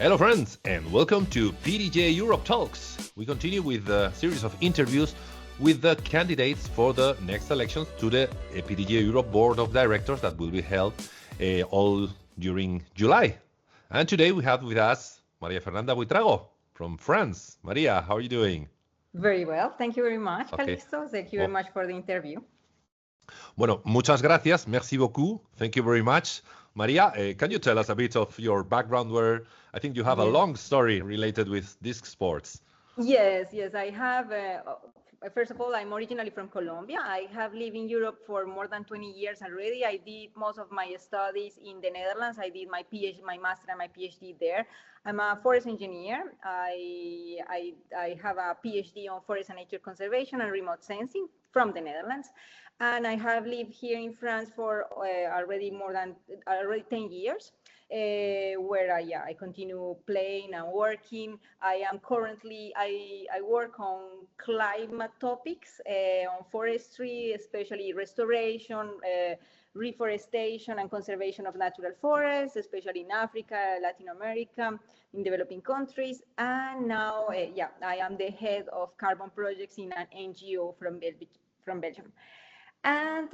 Hello friends and welcome to PDGA Europe Talks. We continue with a series of interviews with the candidates for the next elections to the PDGA Europe Board of Directors that will be held all during July. And today we have with us María Fernanda Buitrago from France. María, how are you doing? Very well, thank you very much, Okay. Calixto. Thank you very much for the interview. Bueno, muchas gracias. Merci beaucoup. Thank you very much. Maria, can you tell us a bit of your background where I think you have a long story related with disc sports? Yes, I have. First of all, I'm originally from Colombia. I have lived in Europe for more than 20 years already. I did most of my studies in the Netherlands. I did my PhD, my master and my PhD there. I'm a forest engineer. I have a PhD on forest and nature conservation and remote sensing from the Netherlands. And I have lived here in France for already 10 years, where I continue playing and working. I work on climate topics, on forestry, especially restoration, reforestation and conservation of natural forests, especially in Africa, Latin America, in developing countries. And now, I am the head of carbon projects in an NGO from Belgium. And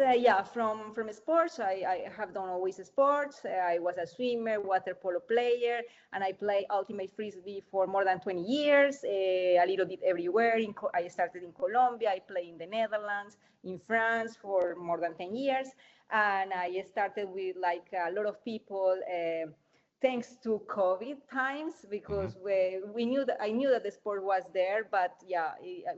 from sports, I have done always sports. I was a swimmer, water polo player, and I play ultimate frisbee for more than 20 years, a little bit everywhere. I started in Colombia, I play in the Netherlands, in France for more than 10 years. And I started with like a lot of people, thanks to COVID times, because I knew that the sport was there, but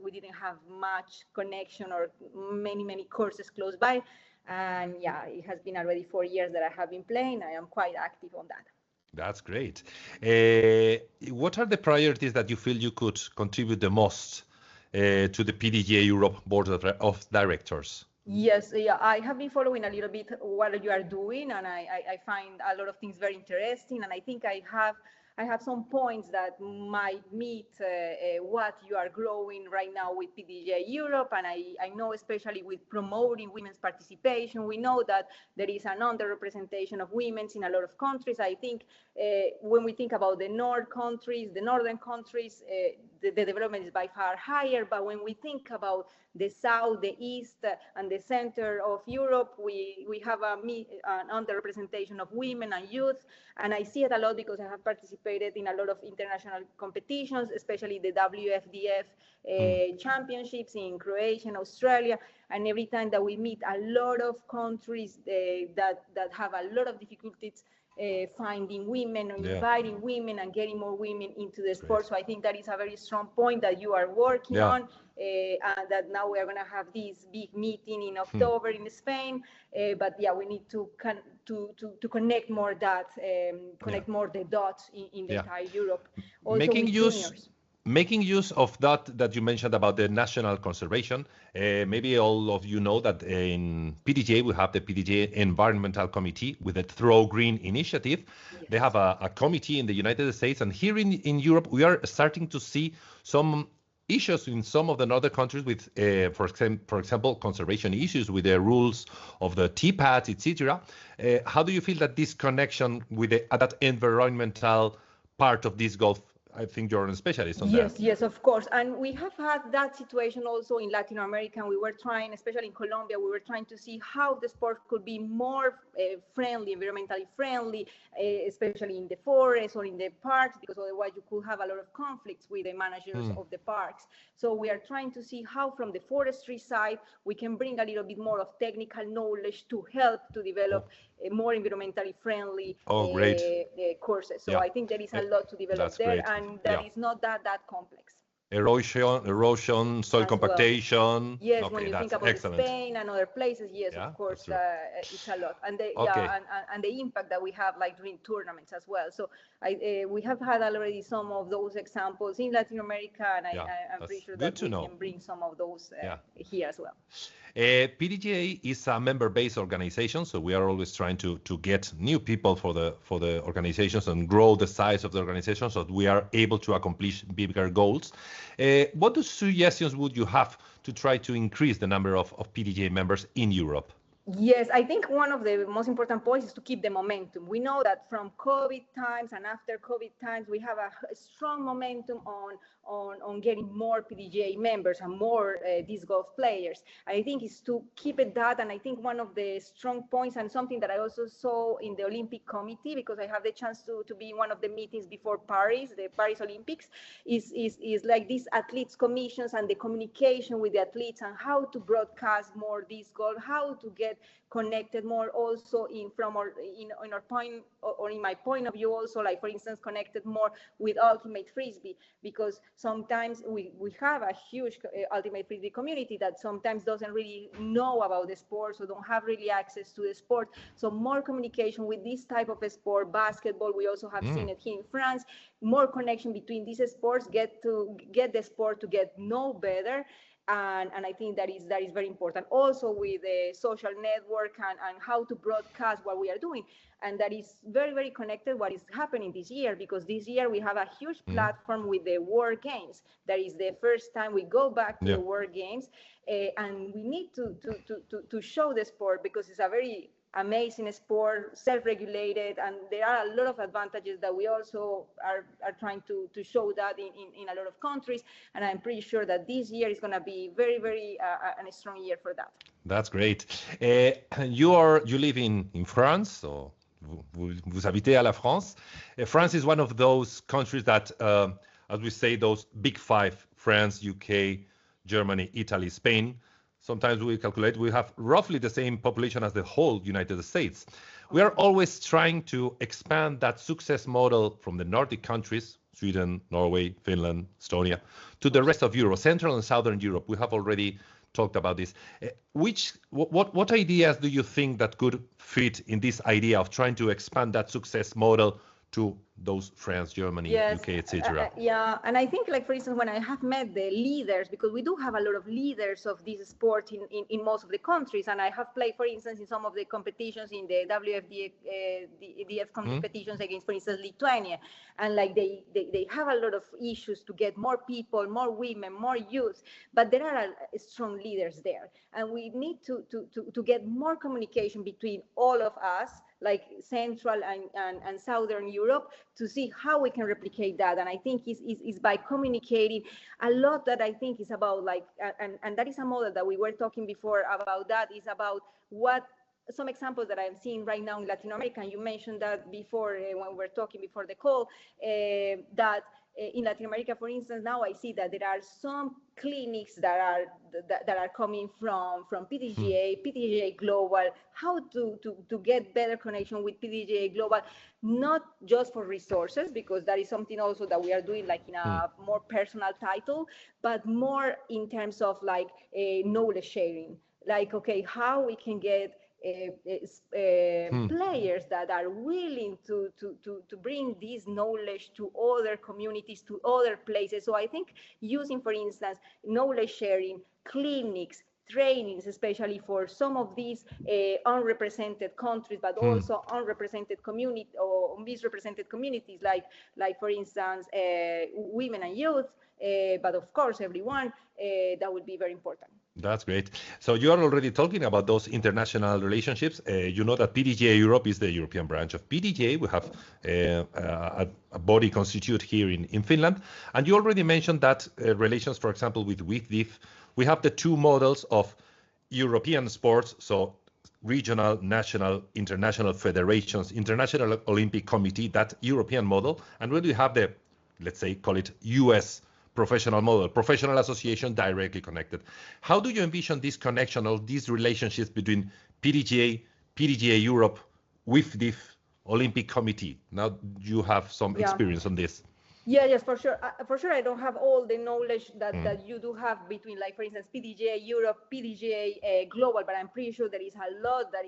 we didn't have much connection or many courses close by. And it has been already 4 years that I have been playing. I am quite active on that. That's great. What are the priorities that you feel you could contribute the most to the PDGA Europe Board of Directors? Yes, I have been following a little bit what you are doing, and I find a lot of things very interesting. And I think I have some points that might meet what you are growing right now with PDGA Europe. And I know, especially with promoting women's participation, we know that there is an underrepresentation of women in a lot of countries. I think when we think about the northern countries, the development is by far higher. But when we think about the south, the east, and the center of Europe, we have an underrepresentation of women and youth. And I see it a lot because I have participated in a lot of international competitions, especially the WFDF championships in Croatia and Australia. And every time that we meet a lot of countries that have a lot of difficulties finding women or inviting women and getting more women into the sport. So I think that is a very strong point that you are working on, and that now we are going to have this big meeting in October in Spain. But we need to connect more more the dots in the entire Europe. Also Making use of that you mentioned about the national conservation, maybe all of you know that in PDGA we have the PDGA Environmental Committee with the Throw Green initiative. Yes. They have a committee in the United States, and here in Europe we are starting to see some issues in some of the northern countries with, for example, conservation issues with the rules of the TPAT, etc. How do you feel that this connection with that environmental part of this Gulf? I think you're a specialist on that. Yes, of course. And we have had that situation also in Latin America. And we were trying, especially in Colombia, we were trying to see how the sport could be more environmentally friendly, especially in the forest or in the parks, because otherwise you could have a lot of conflicts with the managers of the parks. So we are trying to see how from the forestry side, we can bring a little bit more of technical knowledge to help to develop more environmentally friendly courses. So I think there is a lot to develop there. Great. And that is not that complex. Erosion, soil compactation. Yes, when you think about Spain and other places, yes, of course, it's a lot. And the impact that we have, like during tournaments as well. So we have had already some of those examples in Latin America, and I'm pretty sure that we can bring some of those here as well. PDGA is a member-based organization, so we are always trying to get new people for the organizations and grow the size of the organization so that we are able to accomplish bigger goals. What suggestions would you have to try to increase the number of PDGA members in Europe? Yes, I think one of the most important points is to keep the momentum. We know that from COVID times and after COVID times, we have a strong momentum on getting more PDGA members and more disc golf players. I think it's to keep it that, and I think one of the strong points and something that I also saw in the Olympic Committee, because I have the chance to be in one of the meetings before Paris, the Paris Olympics, is like these athletes commissions and the communication with the athletes and how to broadcast more disc golf, how to get connected more also in our point, or in my point of view also, like for instance connected more with ultimate frisbee, because sometimes we have a huge ultimate frisbee community that sometimes doesn't really know about the sport, so don't have really access to the sport. So more communication with this type of a sport. Basketball, we also have seen it here in France, more connection between these sports, get the sport to get know better. And I think that is very important. Also with the social network and how to broadcast what we are doing. And that is very, very connected what is happening this year, because this year we have a huge platform with the World Games. That is the first time we go back to the World Games. And we need to show the sport, because it's a very amazing sport, self-regulated, and there are a lot of advantages that we also are trying to show that in a lot of countries. And I'm pretty sure that this year is going to be very, very a strong year for that. That's great. You live in France, so vous habitez à la France. France is one of those countries that, as we say, those big five: France, UK, Germany, Italy, Spain. Sometimes we calculate we have roughly the same population as the whole United States. We are always trying to expand that success model from the Nordic countries, Sweden, Norway, Finland, Estonia, to the rest of Europe, Central and Southern Europe. We have already talked about this. What ideas do you think that could fit in this idea of trying to expand that success model to those France, Germany, UK, etc.? Yeah, and I think, like for instance, when I have met the leaders, because we do have a lot of leaders of this sport in most of the countries, and I have played, for instance, in some of the competitions in the WFDF competitions against, for instance, Lithuania, and like they have a lot of issues to get more people, more women, more youth, but there are strong leaders there, and we need to get more communication between all of us, like Central and Southern Europe, to see how we can replicate that. And I think is by communicating a lot. That I think is about like, and that is a model that we were talking before about. That is about what some examples that I'm seeing right now in Latin America. And you mentioned that before when we were talking before the call, that in Latin America, for instance, now I see that there are some clinics that are coming from PDGA, PDGA Global, how to get better connection with PDGA Global, not just for resources, because that is something also that we are doing like in a more personal title, but more in terms of like knowledge sharing. Like, okay, how we can get players that are willing to bring this knowledge to other communities, to other places. So I think using, for instance, knowledge sharing, clinics, trainings, especially for some of these unrepresented countries, but also unrepresented community or misrepresented communities, like for instance, women and youth, but of course everyone, that would be very important. That's great. So you are already talking about those international relationships. You know that PDGA Europe is the European branch of PDGA. We have a body constituted here in Finland. And you already mentioned that relations, for example, with WIFDIF, we have the two models of European sports, so regional, national, international federations, International Olympic Committee, that European model. And when we have the, let's say, call it US professional model, professional association directly connected. How do you envision this connection or these relationships between PDGA, PDGA Europe, WIFDIF, Olympic Committee? Now you have some experience on this. Yes, for sure. I don't have all the knowledge that you do have between, like, for instance, PDGA Europe, PDGA Global, but I'm pretty sure there is a lot that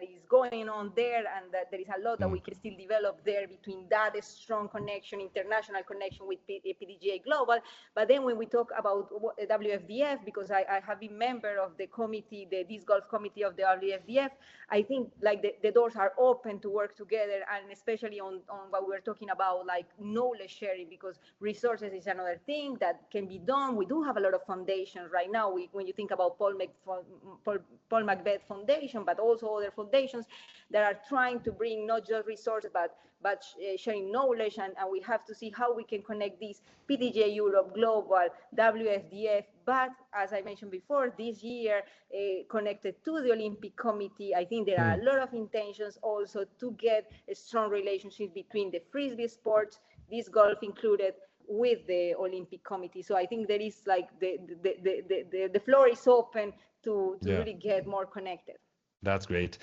is going on there, and that there is a lot that we can still develop there between that strong connection, international connection with PDGA Global. But then when we talk about WFDF, because I have been member of the committee, the Disc Golf Committee of the WFDF, I think like the doors are open to work together, and especially on what we're talking about, like knowledge sharing, because resources is another thing that can be done. We do have a lot of foundations right now. When you think about Paul Macbeth Foundation, but also other foundations that are trying to bring not just resources, but sharing knowledge, and we have to see how we can connect these PDGA Europe, Global, WFDF, but as I mentioned before, this year connected to the Olympic Committee. I think there are a lot of intentions also to get a strong relationship between the Frisbee sports, disc golf included, with the Olympic Committee. So I think there is like the floor is open to really get more connected. That's great.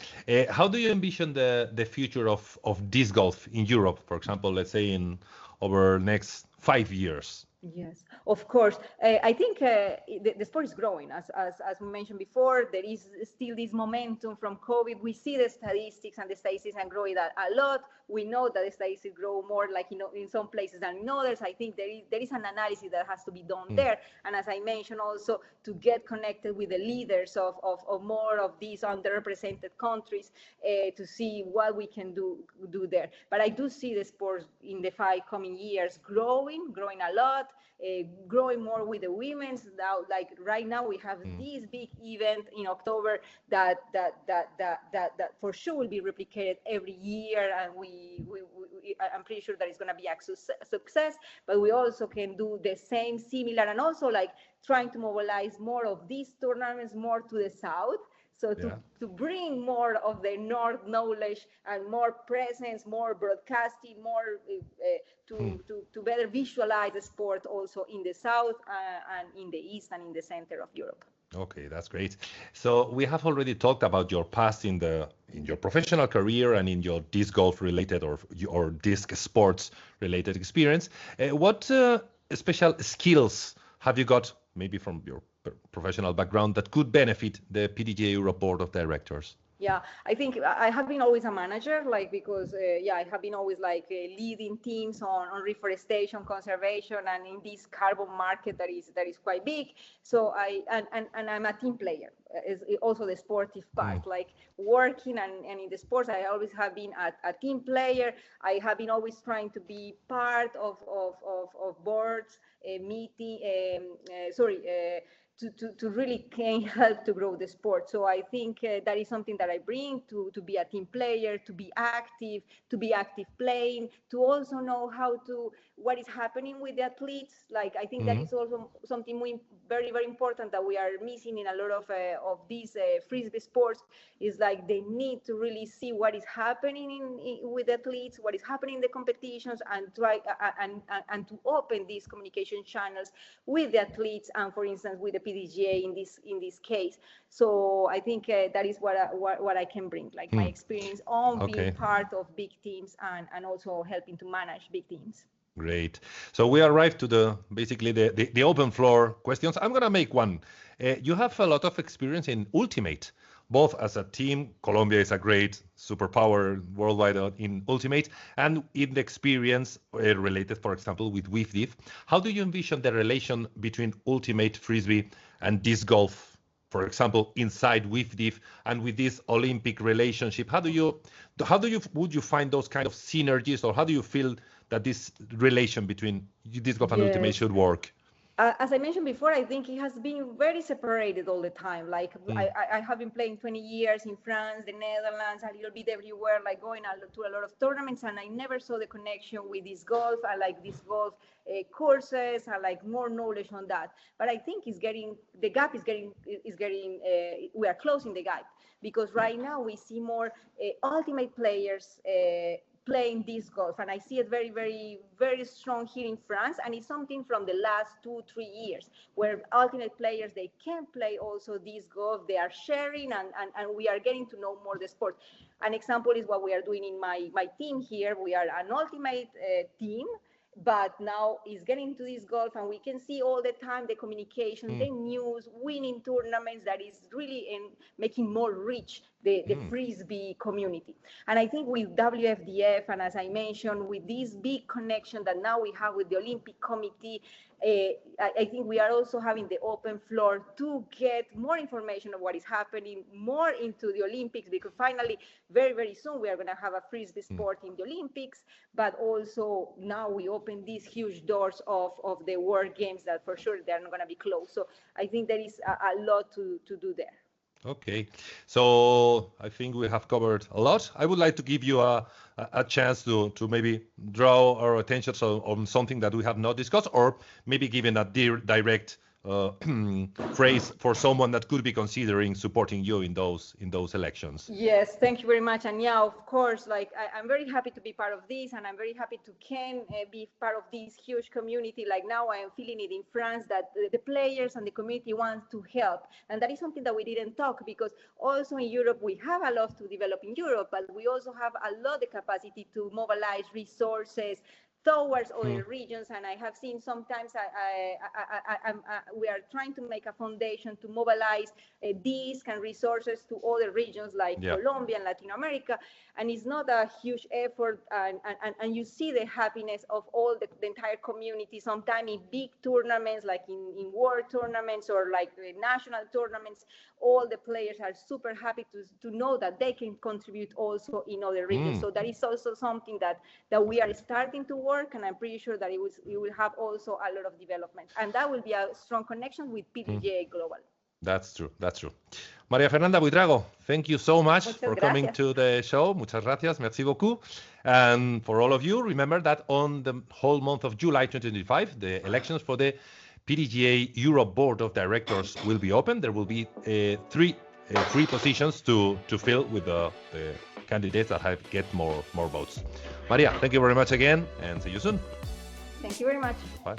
How do you envision the future of disc golf in Europe, for example, let's say in over next 5 years? Yes, of course. I think the sport is growing. As we mentioned before, there is still this momentum from COVID. We see the statistics, and the statistics are growing a lot. We know that the statistics grow more like in some places than in others. I think there is an analysis that has to be done there. And as I mentioned also, to get connected with the leaders of more of these underrepresented countries to see what we can do there. But I do see the sport in the 5 coming years growing a lot. Growing more with the women's. Now, like right now, we have this big event in October that for sure will be replicated every year, and I'm pretty sure that it's going to be a success. But we also can do the same, similar, and also like trying to mobilize more of these tournaments more to the south. So to bring more of the North knowledge and more presence, more broadcasting, more to better visualize the sport also in the South and in the East and in the center of Europe. Okay, that's great. So we have already talked about your past in your professional career and in your disc golf related or disc sports related experience. What special skills have you got, maybe from your professional background, that could benefit the PDGA Europe Board of Directors? Yeah, I think I have been always a manager, like, because I have been always like leading teams on reforestation, conservation, and in this carbon market that is quite big. So and I'm a team player. Is also the sportive part, like working and in the sports. I always have been a team player. I have been always trying to be part of boards, meeting. To really can help to grow the sport. So I think that is something that I bring to be a team player, to be active playing, to also know what is happening with the athletes. Like, I think that is also something very, very important that we are missing in a lot of these Frisbee sports, is like they need to really see what is happening with athletes, what is happening in the competitions, and try and to open these communication channels with the athletes, and for instance with the PDGA in this case. So I think that is what I can bring, like my experience on being part of big teams and also helping to manage big teams. Great. So we arrived to basically the open floor questions. I'm going to make one. You have a lot of experience in Ultimate, both as a team. Colombia is a great superpower worldwide in Ultimate, and in the experience related, for example, with WIFDIF. How do you envision the relation between Ultimate Frisbee and disc golf, for example, inside WIFDIF, and with this Olympic relationship? Would you find those kind of synergies, or how do you feel that this relation between disc golf and Ultimate should work? As I mentioned before, I think it has been very separated all the time. Like I have been playing 20 years in France, the Netherlands, a little bit everywhere, like going to a lot of tournaments, and I never saw the connection with disc golf. I like disc golf courses. I like more knowledge on that. But I think the gap is getting. We are closing the gap, because right now we see more Ultimate players playing disc golf, and I see it very, very, very strong here in France, and it's something from the last 2-3 years where Ultimate players, they can play also disc golf. They are sharing, and we are getting to know more the sport. An example is what we are doing in my team here. We are an Ultimate team, but now is getting to disc golf, and we can see all the time the communication, the news, winning tournaments, that is really making more rich the Frisbee community. And I think with WFDF, and as I mentioned, with this big connection that now we have with the Olympic Committee, I think we are also having the open floor to get more information of what is happening more into the Olympics, because finally, very, very soon, we are going to have a frisbee sport in the Olympics, but also now we open these huge doors of the World Games that for sure they're not going to be closed. So I think there is a lot to do there. Okay, so I think we have covered a lot. I would like to give you a chance to maybe draw our attention on something that we have not discussed, or maybe giving a direct phrase for someone that could be considering supporting you in those elections. Yes, thank you very much. And yeah, of course, like I'm very happy to be part of this, and I'm very happy to be part of this huge community. Like now I am feeling it in France that the players and the community want to help. And that is something that we didn't talk, because also in Europe, we have a lot to develop in Europe, but we also have a lot of capacity to mobilize resources towards other regions. And I have seen sometimes we are trying to make a foundation to mobilize disc and resources to other regions like Colombia and Latin America. And it's not a huge effort. And you see the happiness of all the entire community, sometimes in big tournaments, like in world tournaments or like national tournaments. All the players are super happy to know that they can contribute also in other regions. So that is also something that we are starting to work, and I'm pretty sure that it will have also a lot of development. And that will be a strong connection with PDGA Global. That's true. That's true. María Fernanda Buitrago, thank you so much for coming to the show. Muchas gracias. Merci beaucoup. And for all of you, remember that on the whole month of July 2025, the elections for the PDGA Europe Board of Directors will be open. There will be three positions to fill with the candidates that get more votes. Maria, thank you very much again, and see you soon. Thank you very much. Bye.